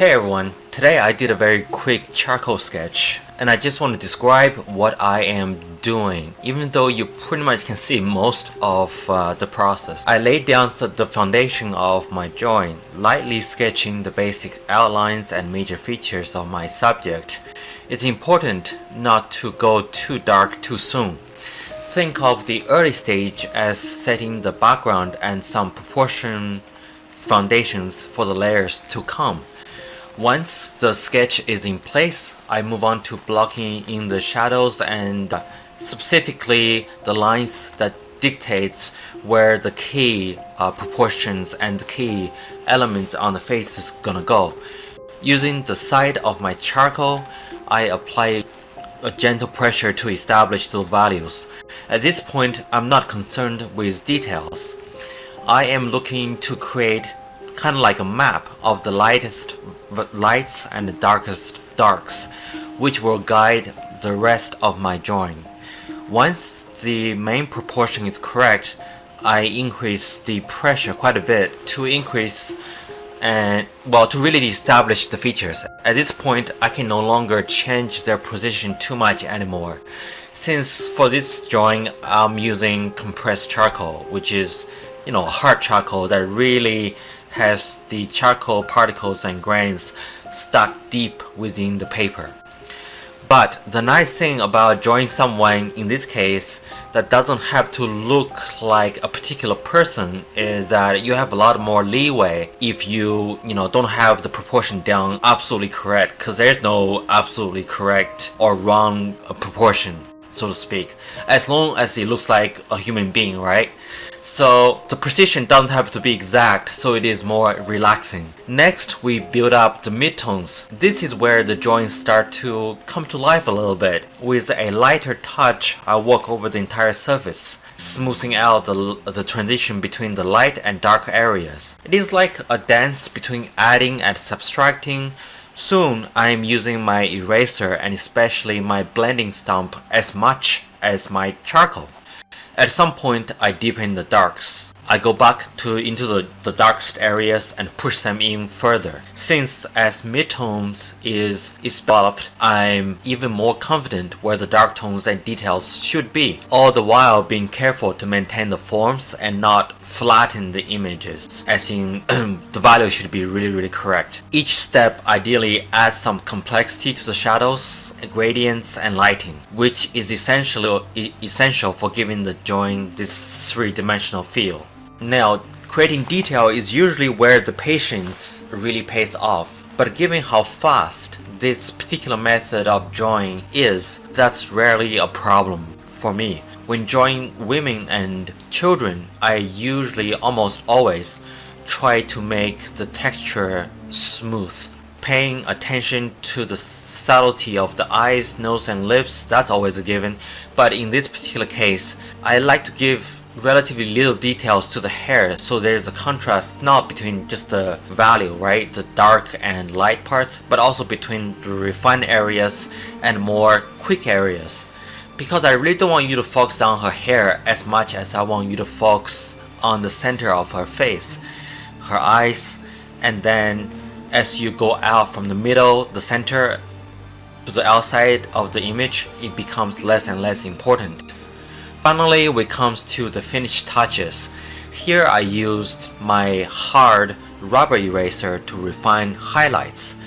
Hey everyone, today I did a very quick charcoal sketch and I just want to describe what I am doing, even though you pretty much can see most of the process. I laid down the foundation of my drawing, lightly sketching the basic outlines and major features of my subject. It's important not to go too dark too soon. Think of the early stage as setting the background and some proportion foundations for the layers to come. Once the sketch is in place, I move on to blocking in the shadows and specifically the lines that dictates where the key proportions and the key elements on the face is gonna go. Using the side of my charcoal, I apply a gentle pressure to establish those values. At this point, I'm not concerned with details. I am looking to create kind of like a map of the lightest lights and the darkest darks, which will guide the rest of my drawing. Once the main proportion is correct, I increase the pressure quite a bit to to really establish the features. At this point, I can no longer change their position too much anymore. Since for this drawing, I'm using compressed charcoal, which is, hard charcoal that really has the charcoal particles and grains stuck deep within the paper. But the nice thing about drawing someone in this case that doesn't have to look like a particular person is that you have a lot more leeway if you don't have the proportion down absolutely correct, because there's no absolutely correct or wrong proportion, so to speak, as long as it looks like a human being, right? So the precision doesn't have to be exact, so it is more relaxing. Next, we build up the midtones. This is where the drawings start to come to life a little bit. With a lighter touch, I walk over the entire surface, smoothing out the transition between the light and dark areas. It is like a dance between adding and subtracting. Soon, I am using my eraser and especially my blending stump as much as my charcoal. At some point, I deepen the darks. I go back into the darkest areas and push them in further. Since as midtones is developed, I'm even more confident where the dark tones and details should be, all the while being careful to maintain the forms and not flatten the images, as in the value should be really correct. Each step ideally adds some complexity to the shadows, gradients, and lighting, which is essential for giving the drawing this three-dimensional feel. Now, creating detail is usually where the patience really pays off, but given how fast this particular method of drawing is, that's rarely a problem for me. When drawing women and children, I usually almost always try to make the texture smooth. Paying attention to the subtlety of the eyes, nose, and lips, that's always a given, but in this particular case, I like to give relatively little details to the hair, so there's a contrast not between just the value, right, the dark and light parts, but also between the refined areas and more quick areas, because I really don't want you to focus on her hair as much as I want you to focus on the center of her face, her eyes, and then as you go out from the middle, the center, to the outside of the image, it becomes less and less important. Finally, we come to the finished touches. Here I used my hard rubber eraser to refine highlights,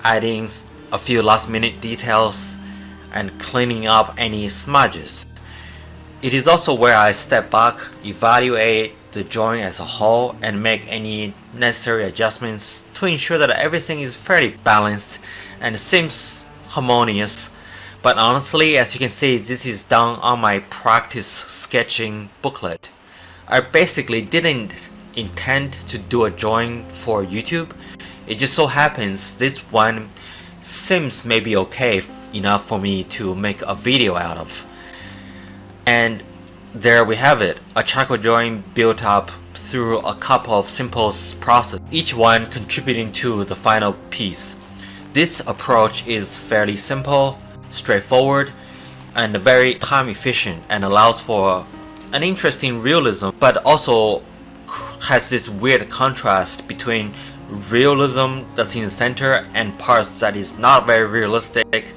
adding a few last minute details and cleaning up any smudges. It is also where I step back, evaluate the drawing as a whole, and make any necessary adjustments to ensure that everything is fairly balanced and seems harmonious. But honestly, as you can see, this is done on my practice sketching booklet. I basically didn't intend to do a drawing for YouTube. It just so happens this one seems maybe okay enough for me to make a video out of. And there we have it, a charcoal drawing built up through a couple of simple processes, each one contributing to the final piece. This approach is fairly simple, straightforward, and very time efficient, and allows for an interesting realism, but also has this weird contrast between realism that's in the center and parts that is not very realistic,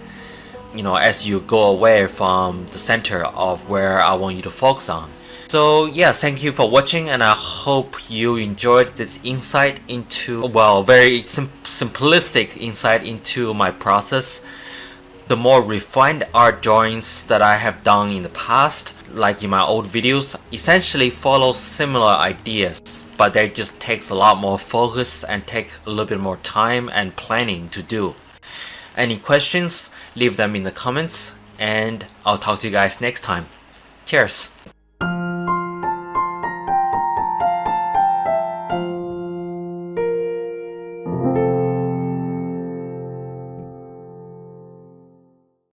as you go away from the center of where I want you to focus on. So yeah, thank you for watching, and I hope you enjoyed this insight into, well, very simplistic insight into my process. The more refined art drawings that I have done in the past, like in my old videos, essentially follow similar ideas, but they just takes a lot more focus and take a little bit more time and planning to do. Any questions, leave them in the comments, and I'll talk to you guys next time. Cheers!